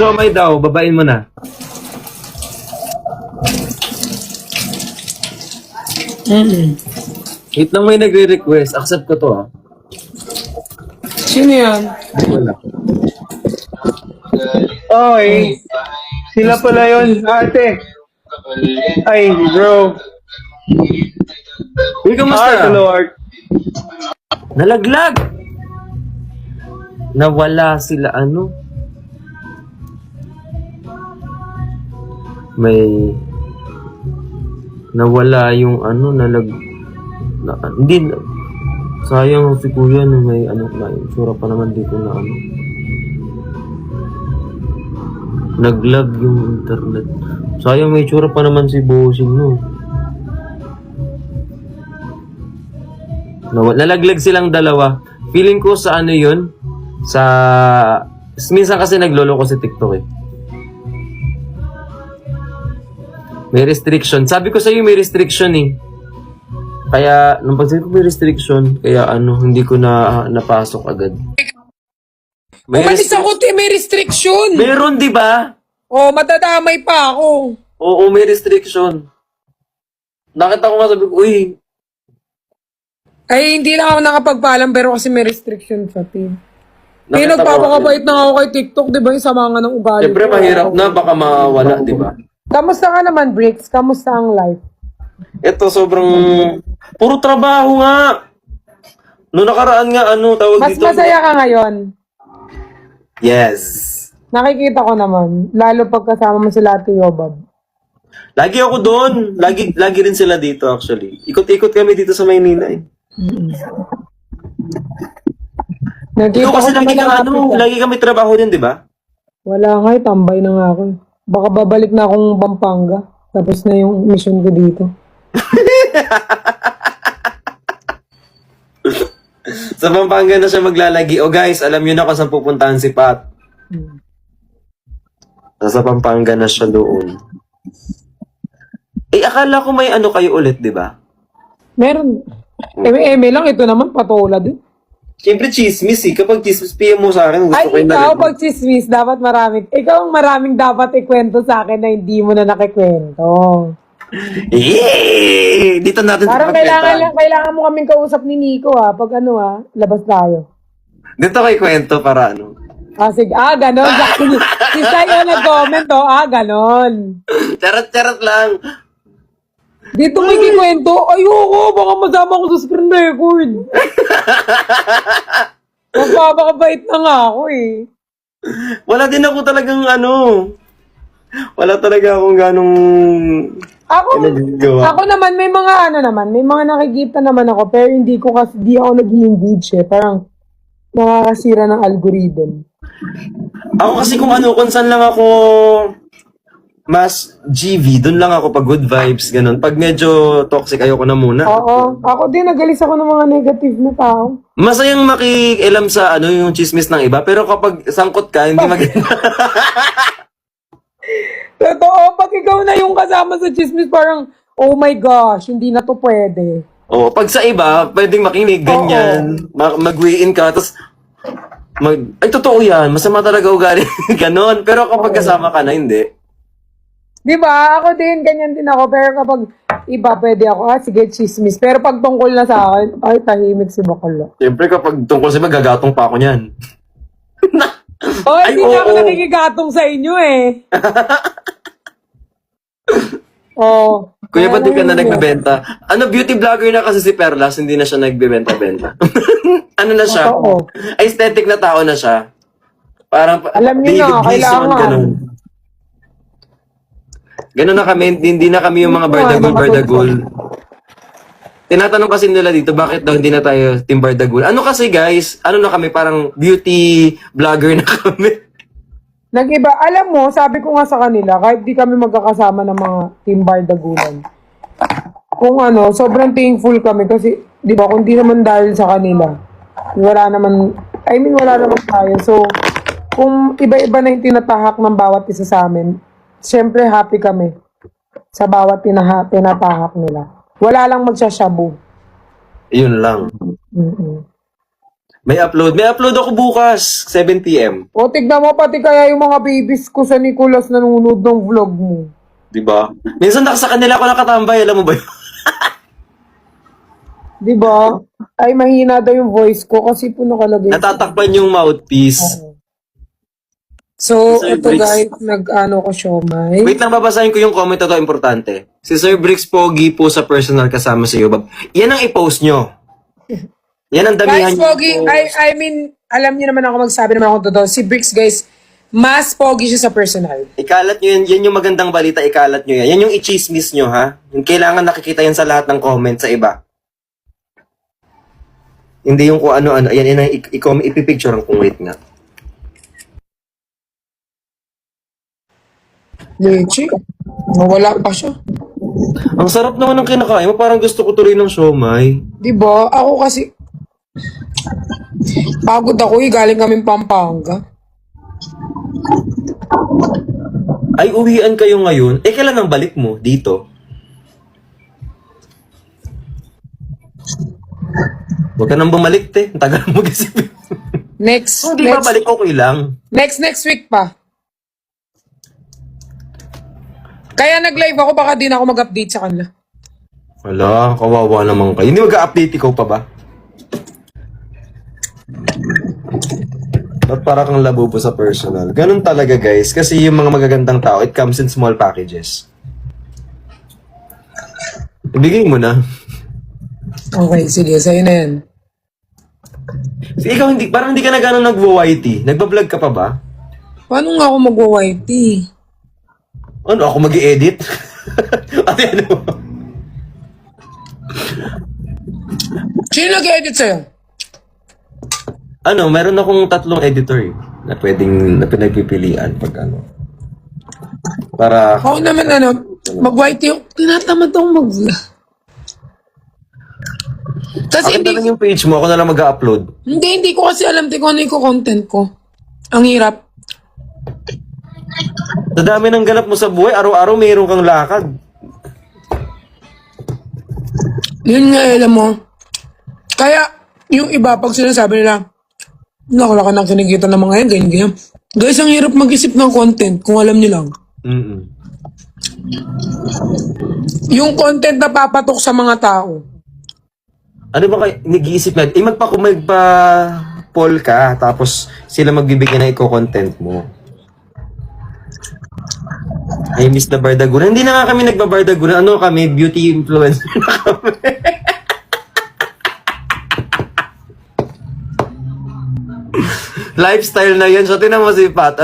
Siomay daw, babain mo na. Hit lang may nagre-request. Accept ko to ah. Sino yan? Wala. Oy, sila pala yun, ate. Ay, bro. Uy, kamusta? Art, Lord. Nalaglag! Nawala sila ano? May... Nawala yung ano, hindi... Sayang si kuya no, may ano, may sura pa naman dito na ano. Naglag yung internet. Sayang may tsura pa naman si Bossing no. Nalaglag silang dalawa. Feeling ko sa ano yun? Sa... Minsan kasi naglolo ko sa TikTok eh. May restriction. Sabi ko sa'yo may restriction eh. Kaya, nung pagsabi ko may restriction, kaya ano, hindi ko na napasok agad. Umalis ako, may restriction. Meron, di ba? Oh, matadamay pa ako. Oo, may restriction. Nakita ko nga sabi ko, uy, Ay, hindi lang ako nakapagpaalam pero kasi may restriction sa team. Kaya nakita ko. nagpapakabait na ako kay TikTok, di ba? Yung sama nga ng ugali. Siyempre, ko. mahirap na, baka mawala, di ba? Kamusta ka naman, Bricks? Kamusta ang life? Ito, sobrang... Puro trabaho nga. Noong nakaraan nga, ano, tawag Mas dito. masaya ka ngayon. Yes. Nakikita ko naman. Lalo pagkasama mo sila Ate Yobab. Lagi ako doon. Lagi rin sila dito, actually. Ikot-ikot kami dito sa Maynila, eh. Nakikita Ikaw kasi ko naman ang happy ka. lagi kami trabaho din, di ba? Wala nga, tambay na nga ako. Baka babalik na akong Pampanga. Tapos na yung mission ko dito. Sa Pampanga na siya maglalagi. O guys, alam niyo na kung saan pupuntahan si Pat. Sa Pampanga na siya doon. Eh, akala ko may ano kayo ulit, di ba? Meron. Eme lang, ito naman patola din. Siyempre, chismis eh. Kapag chismis, PM mo sa akin. Gusto Ay, ko yung ikaw, narinig. pag chismis, dapat maraming, ikaw ang maraming dapat ikwento sa akin na hindi mo na nakikwento. Eh! Dito natin Parang pagkwentuhan. kailangan mo kaming kausap ni Nico pag labas tayo. Dito kay kwento para ano. Sige, ganon. Si Sai yung nag-comment, ganon. Charot-charot lang. Dito may kikwento, ayoko, baka masama ko sa screen record. Magpapakabait na nga ako eh. Wala din ako talagang ano. Wala talaga akong ganong... ginagawa. Ako naman, may mga nakikita naman ako, pero hindi ako nag-engage eh. Parang nakakasira ng algorithm. Ako kasi kung saan lang ako mas GV, dun lang ako pag good vibes, ganun. Pag medyo toxic, ayoko na muna. Oo, ako din, nagalis ako ng mga negative na tao. Masayang makikialam sa yung chismis ng iba, pero kapag sangkot ka, hindi maganda. Totoo, pag ikaw na yung kasama sa chismis, parang, oh my gosh, hindi na to pwede. Oo, pag sa iba, pwedeng makinig, ganyan. Mag-weigh-in ka, tapos ay, totoo yan. Masama talaga ugali. Ganon. Pero kapag kasama ka na, hindi. Di ba? Ako din, ganyan din ako. Pero kapag iba, pwede ako, sige, chismis. Pero pag tungkol na sa akin, ay, tahimik si Bakala. Siyempre, kapag tungkol sa iba, gagatong pa ako niyan. Oh, Ay, hindi na ako oo. nakikigatong sa inyo eh. Oh. Kuya, ba't di ka na Ayun. nagbebenta? Beauty vlogger na kasi si Perlas, hindi na siya nagbebenta-benta. Ano na siya? Oo. Aesthetic na tao na siya. Parang, Alam niyo na, kailangan. ganun. Ganun na kami, hindi na kami yung mga bardagul. Tinatanong kasi nila dito, bakit daw hindi na tayo team bardagul? Ano kasi guys, na kami, parang beauty vlogger na kami. Nag-iba. Alam mo, sabi ko nga sa kanila, kahit di kami magkakasama ng mga team Bardagulan, kung sobrang thankful kami kasi, di ba, kung di naman dahil sa kanila, wala naman tayo. So, kung iba-iba na yung tinatahak ng bawat isa sa amin, syempre happy kami sa bawat tinatahak nila. Wala lang magsashabu. Yun lang. Mm-mm. May upload. May upload ako bukas, 7 p.m. O, tignan mo pati kaya yung mga babies ko sa Nicolas nanonood ng vlog mo. Diba? Minsan sa kanila ako nakatambay, alam mo ba yun? Di ba? Ay, mahina daw yung voice ko kasi po nakalagay. Natatakpan yung mouthpiece. So, Sir ito Briggs. guys, nag-ano ko siomay. Wait lang, babasahin ko yung comment na to, importante. Si Sir Bricks Pogi po sa personal kasama sa iyo. Yan ang i-post nyo. Yan ang damihan Guys, Pogi, I mean, alam niyo naman ako magsabi naman ako totoo. Si Bricks, guys, mas Pogi siya sa personal. Ikalat nyo yan. Yan yung magandang balita, ikalat nyo yan. Yan yung i-chismis nyo, ha? Yung kailangan nakikita yan sa lahat ng comment sa iba. Hindi yung kung ano-ano. Ayan, yan ang ipipicturean kung wait nga. Leche, nawala pa siya. Ang sarap naman ng kinakain mo. Parang gusto ko tuloy ng siomay. Di ba? Ako kasi, pagod ako galing kaming Pampanga. Ay, uwian kayo ngayon. Eh, kailan ang balik mo dito? Huwag ka nang bumalik, te. Ang tagal mo kasi. Next, Kung di babalik, okay lang. next week pa. Kaya nag-live ako, baka di na ako mag-update sa kanila. Wala, kawawa naman kayo. Hindi mag-update ikaw pa ba? Ba't para kang labubo sa personal? Ganun talaga, guys. Kasi yung mga magagandang tao, it comes in small packages. Ibigay mo na. Okay, sige, sa'yo na yan. Ikaw, parang hindi ka na gano'n nag-YT. Nagbablog ka pa ba? Paano nga ako mag-YT? Ano, ako mag-i-edit? Ate, ano? Sino nag-edit sa'yo? Ano, meron akong 3 editor eh, na pinagpipilian pag ano. Para, Ako naman, mag-YT yung, tinatamad akong mag-vlog. Kasi akin na lang yung page mo, ako na lang mag-upload. hindi ko kasi alam kung ano yung content ko. Ang hirap. Sa dami ng ganap mo sa buhay, araw-araw mayroon kang lakad. Yun nga, alam mo. Kaya, yung iba, pag sinasabi nila, wala ka nang kinikita ng mga yan, ganyan. Guys, ang hirap mag-isip ng content kung alam niyo lang. Mm-mm. Yung content na papatok sa mga tao. Ano ba kayo, nag-iisip na, magpa-poll ka, tapos sila magbibigay na content mo. I miss the Bardagulan. Hindi na nga kami nagbabardagulan. Ano kami? Beauty influencer na kami. Lifestyle na yan. So, tinan mo si Pat,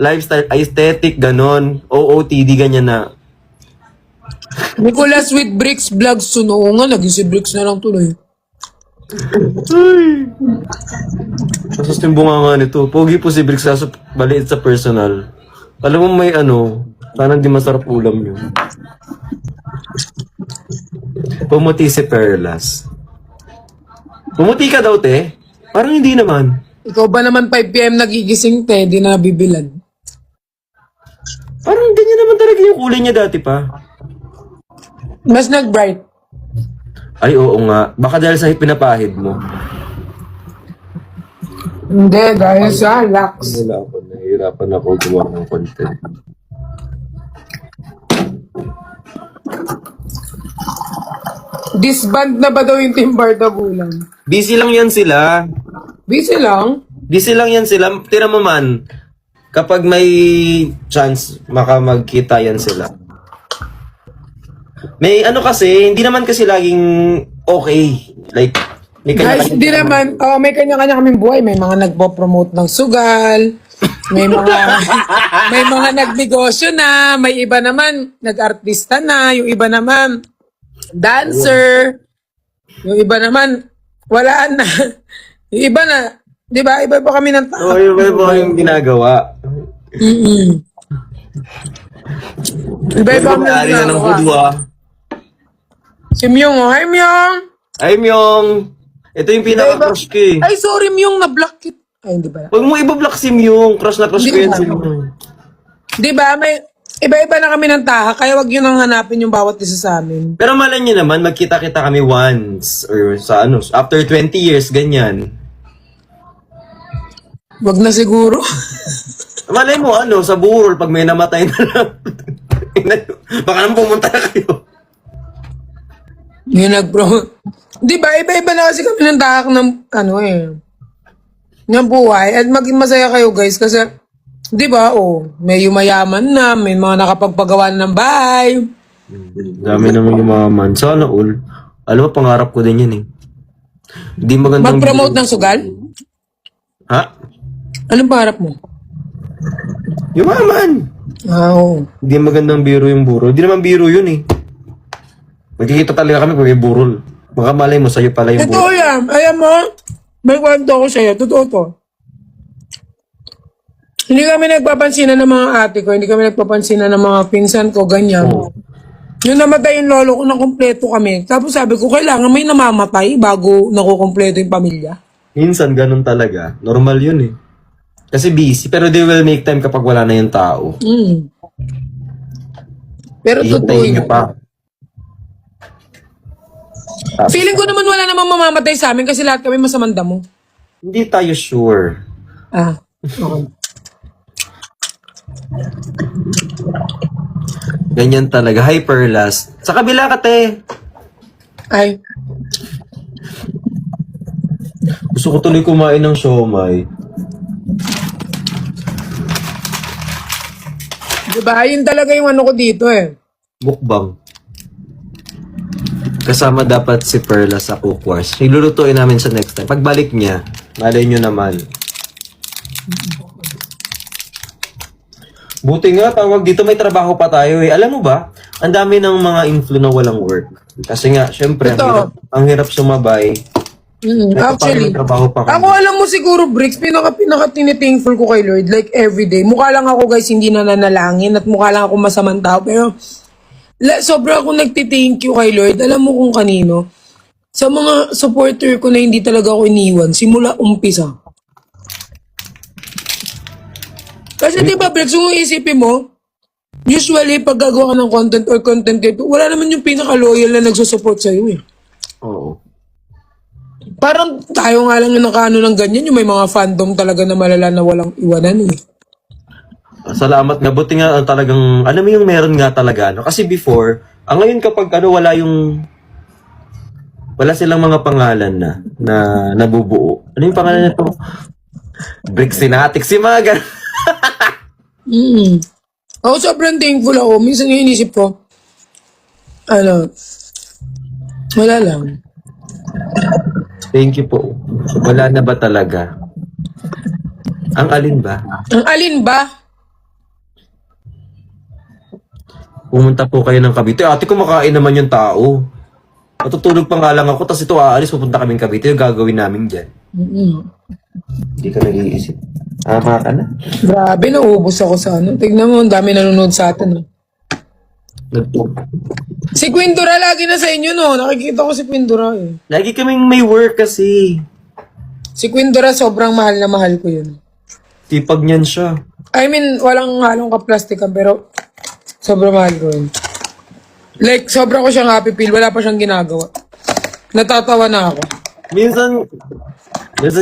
lifestyle, aesthetic, ganon. OOTD, ganyan na. Nicolas with Bricks Vlogs. So, oo nga, naging si Bricks na lang tuloy. Tapos yung bunga nga nito. Pogi po si Bricks, kaso baliit sa personal. Alam mo may sana di masarap ulam yun. Pumuti si Perlas. Pumuti ka daw, te? Parang hindi naman. Ikaw ba naman 5 PM nagigising, te? Di na nabibilad. Parang ganyan naman talaga yung kulay niya dati pa. Mas nag-bright. Ay, oo nga. Baka dahil sa pinapahid mo. Hindi, dahil sa lax. Nahihirapan ako gumawa ng content. Disband na ba daw yung Team Bardagulan? Busy lang yan sila. Busy lang. Busy lang yan sila. Tira mo man, kapag may chance, magkita yan sila. May kasi, hindi naman kasi laging okay. Like, may Guys, kanya-kanya hindi naman, may kanya-kanya kaming buhay. May mga nagpo-promote ng sugal, may mga may mga nagnegosyo na, may iba naman nag-artista na, yung iba naman dancer, yung iba naman wala na. Yung iba na, 'di ba? Iba pa kami ng tao. yung iba yung ginagawa. Iba kami ng May-ari na ng ginagawa. budwa. Si Myung, hi Myung! Ay, Myong! Ito yung pinaka-crush ko eh. Ay, sorry Myung, na-block it. Ay, hindi ba? Huwag mo ibablock si Myong. Crush na crush ko Hindi yan ba? si Myong. Di ba? May iba-iba na kami ng taha, kaya wag yun nang hanapin yung bawat isa sa amin. Pero malay niyo naman, magkita-kita kami once. Or sa after 20 years, ganyan. Wag na siguro. Malay mo, sa burol, pag may namatay na lang. Baka naman pumunta na kayo. Yung nag-promote. Di ba, iba-iba na kasi kami ng tahak ng, ng buhay. At maging masaya kayo guys kasi, di ba, may yumayaman na, may mga nakapagpagawa na ng bahay. Dami naman yung mga man. Sana all. Alam mo, pangarap ko din yun eh. Hindi magandang... Mag-promote ng sugal? Ha? Anong pangarap mo? Yumaman! Oo. Hindi magandang biro yung burol. Hindi naman biro yun eh. Magkikita talaga kami pag may burol. Baka malay mo, sa'yo pala yung Totoo burol. yan. Alam mo, may kwento ko sa'yo. Totoo to. Hindi kami nagpapansinan ng mga ate ko, hindi kami nagpapansinan ng mga pinsan ko, ganyan. Yung namatay yung lolo ko, nakumpleto kami. Tapos sabi ko, kailangan may namamatay bago nakukumpleto yung pamilya. Minsan, ganun talaga. Normal yun eh. Kasi busy. Pero they will make time kapag wala na yung tao. Pero totoo Ihintayin nyo yun. pa. Feeling ko naman wala namang mamamatay sa amin kasi lahat kami masamang damo. Hindi tayo sure. Okay. Ganyan talaga. Hyperlast. Sa kabila ka, te. Ay, Gusto ko tuloy kumain ng siomay. diba? Yun talaga yung ano ko dito eh. Mukbang. Kasama dapat si Perla sa Cook Wars. Ilulutuin namin sa next time. Pagbalik niya, malay nyo naman. Buti nga, tawag dito, may trabaho pa tayo eh. Alam mo ba, ang dami ng mga influ na walang work. Kasi nga, syempre, Ito. ang hirap sumabay. Actually, May trabaho pa ako kami. alam mo siguro, Bricks, pinaka tinithankful ko kay Lord, like everyday. Mukha lang ako guys, hindi nananalangin at mukha lang ako masamang tao. Pero, sobra ako nagtithank you kay Lord. Alam mo kung kanino? Sa mga supporter ko na hindi talaga ako iniwan, simula umpisa. Kasi di ba, Bricks, kung isipin mo, usually, pag gagawa ka ng content or content creator, wala naman yung pinaka-loyal na nagsusupport sa'yo eh. Oo. Parang tayo nga lang yung nakaano ng ganyan, yung may mga fandom talaga na malala na walang iwanan eh. Salamat nga. Buti nga talagang, alam mo yung meron nga talaga. No? Kasi before, ngayon kapag wala silang mga pangalan na nabubuo. Ano yung pangalan nito? Brixinatic, si mga ganun. Ako sobrang thankful ako. Minsan yung inisip ko, wala lang. Thank you po. Wala na ba talaga? Ang alin ba? Ang alin ba? Pumunta po kayo ng Cavite. Ate, kumakain naman yung tao. Matutulog pa nga lang ako, tapos ito aalis, pupunta kaming Cavite. Yung gagawin namin dyan. Hindi ka nag-iisip. Tama ka na. Grabe, naubos ako sa ano. Tignan mo, ang dami nanonood sa atin. Oh. Si Quindura lagi na sa inyo, no? Nakikita ko si Quindura eh. Lagi kaming may work kasi. Si Quindura, sobrang mahal na mahal ko yun. Tipag niyan siya. I mean, walang halong kaplastikan, pero sobrang mahal ko yun. Like, sobrang ko siyang happy feel. Wala pa siyang ginagawa. Natatawa na ako. Minsan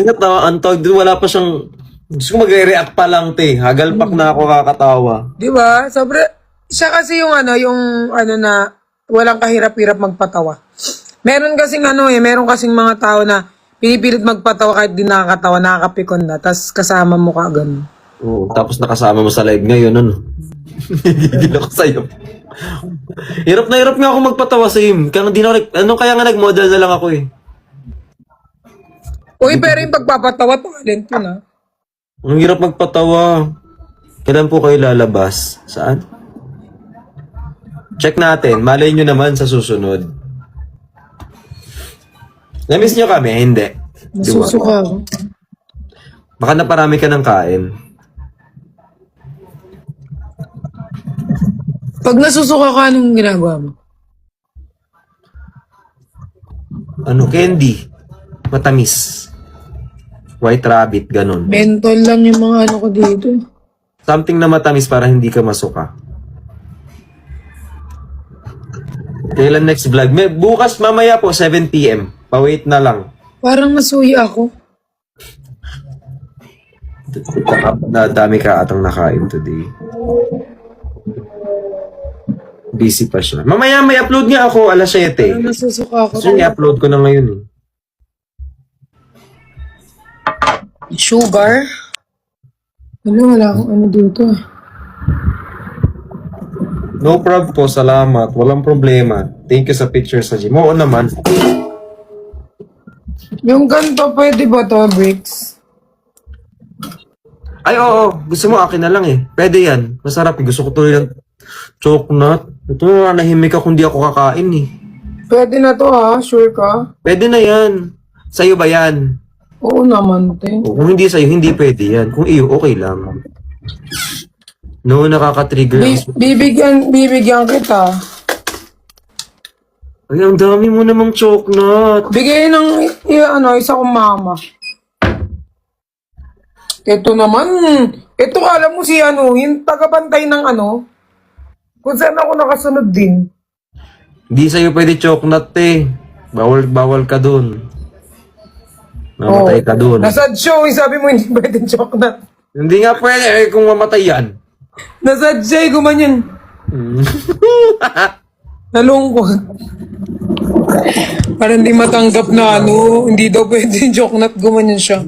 nga tawa, ang tawag din, wala pa siyang, gusto ko mag-react pa lang, te. Hagalpak na ako kakatawa. Di ba? Siya kasi yung na walang kahirap-hirap magpatawa. Meron kasing meron kasing mga tao na pinipilit magpatawa kahit di nakakatawa, nakakapikon na, tas kasama mo ka ganun. Oo, tapos nakasama mo sa live ngayon, Gigil ako sa'yo. Hirap na hirap nga ako magpatawa sa him. Kaya kaya nga nag-model na lang ako eh. Uy, pero yung pagpapatawa, talent yun ah. Ang hirap magpatawa. Kailan po kayo lalabas? Saan? Check natin. Malay nyo naman sa susunod. Na-miss nyo kami? Hindi. Di ba? Nasusuka ako. Baka naparami ka ng kain. Pag nasusuka ka, anong ginagawa mo? Candy. Matamis. White rabbit, ganun. Mental lang yung mga ko dito. Something na matamis para hindi ka masuka. Kailan next vlog? Bukas mamaya po, 7 PM. Pa-wait na lang. Parang nasuya ako. Dami ka atang nakain today. Busy pa siya. Mamaya may upload nga ako, alas 7. Nasusuka ako. Kasi i-upload ko na ngayon eh. Sugar? Wala akong ano dito. No prob po, salamat. Walang problema. Thank you sa picture sa gym. Oo naman. Yung ganito, pwede ba to, Bricks? Ay, oo. Gusto mo, akin na lang eh. Pwede yan. Masarap eh. Gusto ko tuloy ng chocolate. Ito na, nahimik ako kung di ako kakain eh. Pwede na to ha, sure ka? Pwede na yan. Sa'yo ba yan? Oo naman, te. O, kung hindi sa'yo, hindi pwede yan. Kung iyo, okay lang. No, nakaka-trigger. Bibigyan kita. Ay, ang dami mo namang chocolate. Bigay ng isa kong mama. Ito naman, ito alam mo si yung tagabantay ng kung saan ako nakasunod din. Hindi sa'yo pwede chocolate eh. Bawal ka dun. Mamatay ka dun. Nasa show, sabi mo hindi pwede chocolate. Hindi nga pwede eh kung mamatay yan. Nasa show, gumanyan. Nalungkot. Parang hindi matanggap na hindi daw pwede chocolate, gumanyan siya.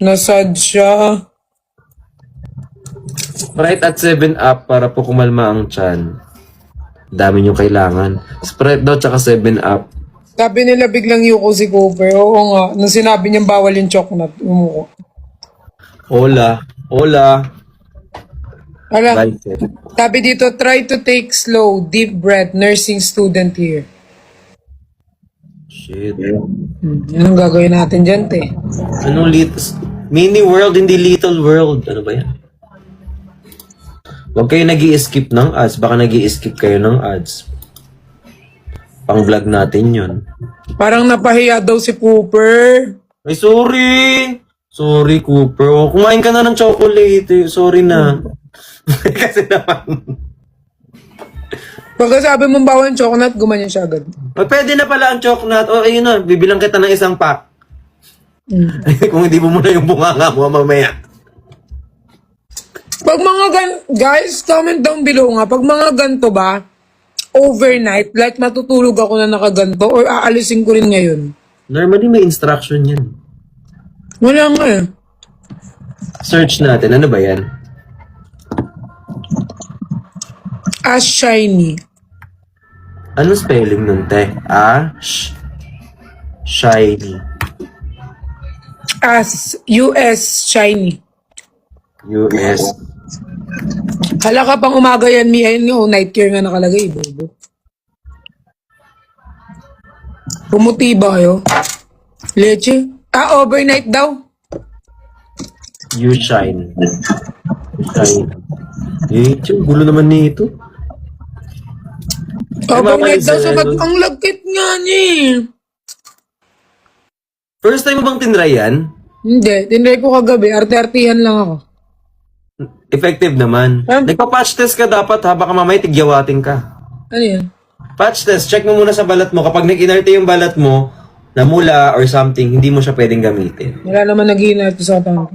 Nasad siya. Sprite at 7-Up para po kumalma ang tiyan. Dami nyo kailangan. Sprite daw tsaka 7-Up. Sabi nila biglang yuko si Cooper. Oo nga. Nung sinabi niyang bawal yung chocolate, umuko. Hola. Alam, Bye, sir. sabi dito, try to take slow, deep breath, nursing student here. Shit. Yan ang gagawin natin dyan, te. Anong mini world, hindi little world. Ano ba yan? Huwag kayo nag-i-skip ng ads. Baka nag-i-skip kayo ng ads. Pang vlog natin yun. Parang napahiya daw si Cooper. Ay, sorry! Sorry, Cooper. O, kumain ka na ng chocolate. Sorry na. Kasi naman. Pagka sabi mong bawal yung chocolate, gumanyan siya agad. Pwede na pala ang chocolate. O, ayun na. Bibilang kita ng isang pack. Kung hindi mo muna yung bunganga mo mamaya. Pag mga guys, comment down below nga, pag mga ganto ba, overnight, like matutulog ako na nakaganto, or aalisin ko rin ngayon? Normally may instruction yan. Wala nga eh. Search natin. Ano ba yan? As shiny. Ano spelling nun, te? Shiny. As, US, shiny. US. Hala ka pang umaga yan, mi, ayun nga, night care nga nakalagay, bobo. Pumuti ba kayo? Leche? Overnight daw. You shine. Shine. Gulo naman nito. Overnight daw, Ay, sabat ang lagkit nga niya eh. First time mo bang tinry yan? Hindi, tinry ko kagabi, arte-artihan lang ako. Effective naman. Nagpa-patch test ka dapat ha, baka mamaya tigyawatin ka. Ano yan? Patch test, check mo muna sa balat mo. Kapag nag-inerte yung balat mo, namula or something, hindi mo siya pwedeng gamitin. Wala naman nag-iinart sa tanong.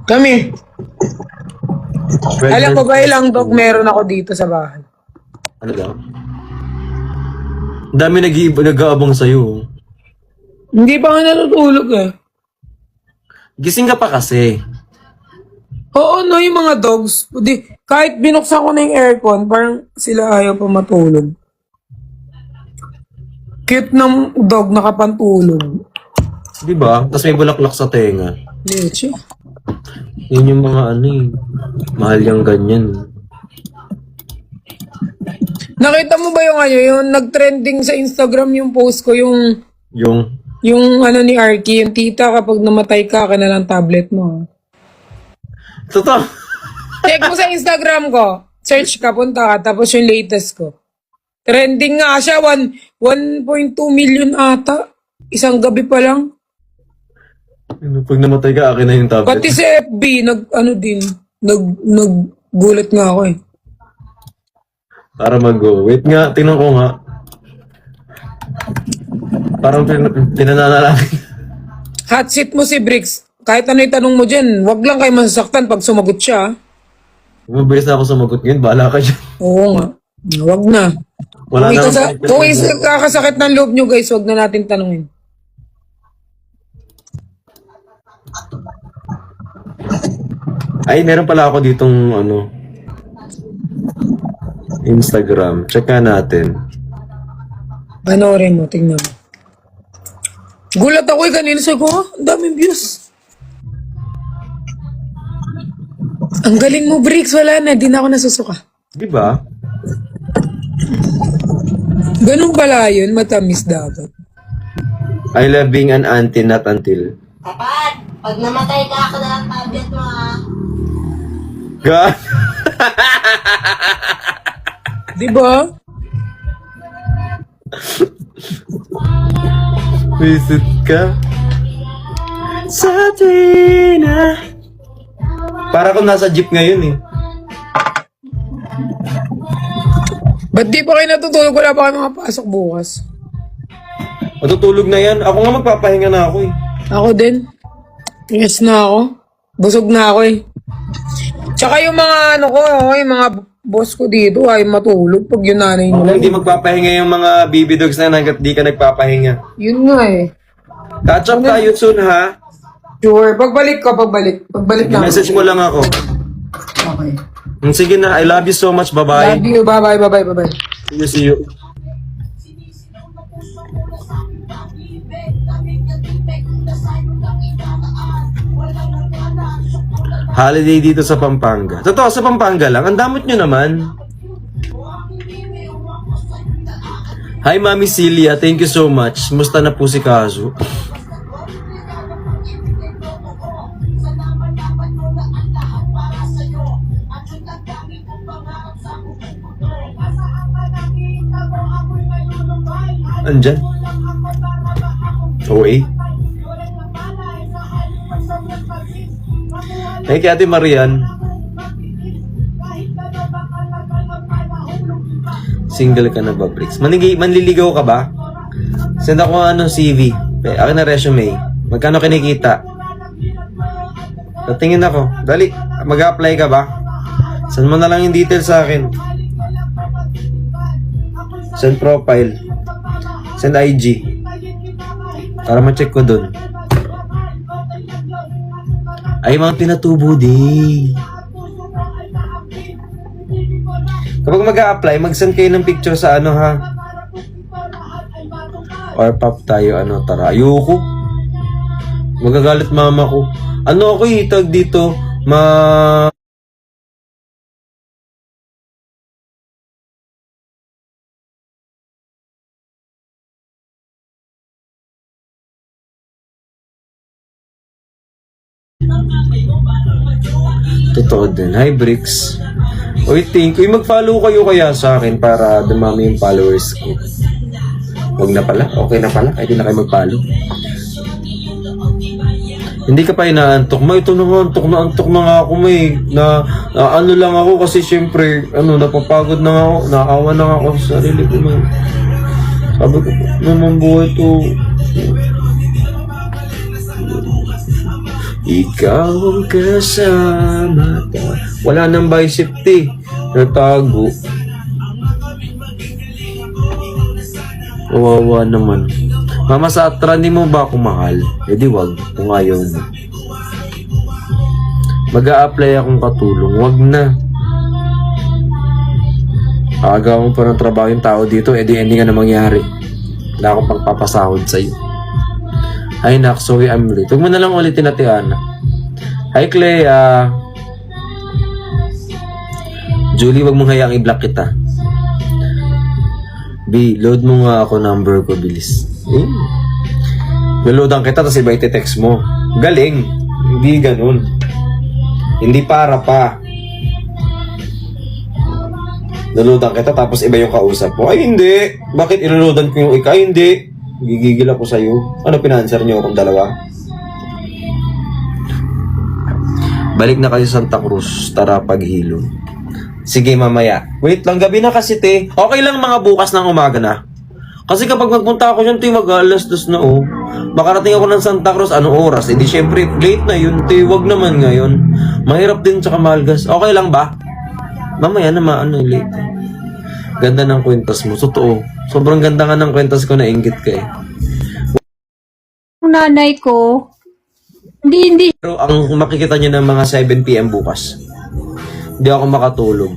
Kami. Alam ko ba ilang dog meron ako dito sa bahay? Ano daw? Ang dami nag-aabang sa'yo. Hindi pa nga natutulog eh. Gising ka pa kasi. Oo, no, yung mga dogs, kahit binuksan ko na yung aircon, parang sila ayaw pa matulog. Cute ng dog nakapantulog. Di ba? Tapos may bulaklak sa tenga. Leche. Yun yung mga mahal yung ganyan. Nakita mo ba yung nag-trending sa Instagram yung post ko, yung ni Arky, yung tita kapag namatay ka na lang tablet mo. Totoo. Check mo sa Instagram ko. Search ka, punta ka, tapos yung latest ko. Trending nga siya, 1.2 million ata. Isang gabi pa lang. Pag namatay ka, akin na yung tablet. Pati sa FB, naggulat nga ako eh. Para mag-go. Wait nga, tingnan ko nga. Parang pinananalangin. hot seat mo si Bricks. Kahit ano itanong mo dyan, wag lang kayo masasaktan pag sumagot siya. Mabilis na ako sumagot ngayon. Bahala ka dyan. Oo nga. Wag na. Wala na Kung kakasakit ng loob nyo guys, wag na natin tanungin. Ay, meron pala ako ditong ano, Instagram. Check nga natin. Panoorin mo, tingnan mo. Gulat ako kanina sa ko, ang daming views. Ang galing mo, Bricks. Wala na, di na ako nasusuka. Di ba? Ganun pala yun, matamis dapat. I love being an auntie, not until. Dapat, pag namatay ka, ako na lang tablet mo ha. God! Di ba? Visit ka sa tuwina. Para kung nasa jeep ngayon eh. Ba't di pa kayo natutulog? Wala pa kayo mga pasok bukas. Matutulog na yan. Ako nga magpapahinga na ako eh. Ako din. Yes na ako. Busog na ako eh. Tsaka yung mga ano ko, yung mga boss ko dito ay matulog pag yung nanay Ako nila. hindi magpapahinga yung mga baby dogs na hanggat di ka nagpapahinga. Yun nga eh. Catch up tayo soon ha. Sure. Pagbalik ko, pagbalik. Pagbalik na. Message mo lang ako. Okay. Sige na, I love you so much. Bye-bye. Love you. Bye-bye, bye-bye, bye-bye. See you. Holiday dito sa Pampanga. Totoo, sa Pampanga lang. Ang damot nyo naman. Hi, Mami Celia. Thank you so much. Musta na po si Kazu? Andyan? OA? Hey, kay Ate Marian. Single ka na ba, Bricks? Manliligaw ka ba? Send ako ano CV. Akin na resume. Magkano kinikita? Tatingin ako. Dali, mag-apply ka ba? Send mo na lang yung details sa akin. Send profile. Send IG. Para ma-check ko dun. Ay, mga pinatubo di. Kapag mag-a-apply, mag-send kayo ng picture sa ano ha. Or pop tayo, ano, tara. Ayoko. Magagalit mama ko. Ano ako itag dito? Totoo din. Hi, Bricks. Uy, mag-follow kayo kaya sa akin para dumami yung followers ko. Huwag na pala. Okay na pala. Kahit na kayo mag-follow. Hindi ka pa inaantok. Ito na nga, antok na nga ako, may. Ano lang ako kasi syempre, napapagod na nga ako. Naawa na nga ako sa sarili ko, may. Sabi ko, naman buhay to. Ikaw ang kasama. Wala nang bicep T. Natago. Kawawa naman. Mama Satra, hindi mo ba ako mahal? Eh di wag, kung ayaw mo. Mag-a-apply akong katulong. Wag na. Agaw mo pa ng trabaho yung tao dito, eh di hindi nga na mangyari. Wala akong pagpapasahod sa'yo. Ay nak, sorry I'm late. Huwag mo na lang ulitin na Tiana. Hi Clea. Julie, wag mong hayaang i-block kita. B, load mo nga ako number ko, bilis. Loloadan kita, tapos iba iti-text mo. Galing. Hindi ganun. Hindi para pa. Loloadan kita, tapos iba yung kausap mo. Ay, hindi. Bakit iloloadan ko yung ika? Ay, hindi. Gigigil ako sa'yo. Ano pinanswer niyo akong dalawa? Balik na kayo Santa Cruz. Tara paghilo. Sige mamaya. Wait lang, gabi na kasi te. Okay lang mga bukas ng umaga na. Kasi kapag magpunta ako dyan, Tay, mag-alas dos na, oh. Makarating ako ng Santa Cruz, anong oras? Eh di syempre, late na yun, Tay, wag naman ngayon. Mahirap din tsaka mahal gas. Okay lang ba? Mamaya na late. Ganda ng kwentas mo, totoo. Sobrang ganda nga ng kwentas ko, nainggit ka eh. Yung nanay ko, hindi Pero ang makikita nyo ng mga 7 p.m. bukas, hindi ako makatulog.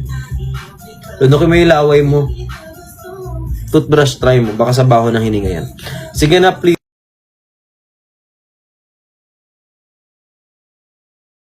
Tunukin mo yung laway mo. Toothbrush, try mo. Baka sa baho ng hininga yan. Sige na, please.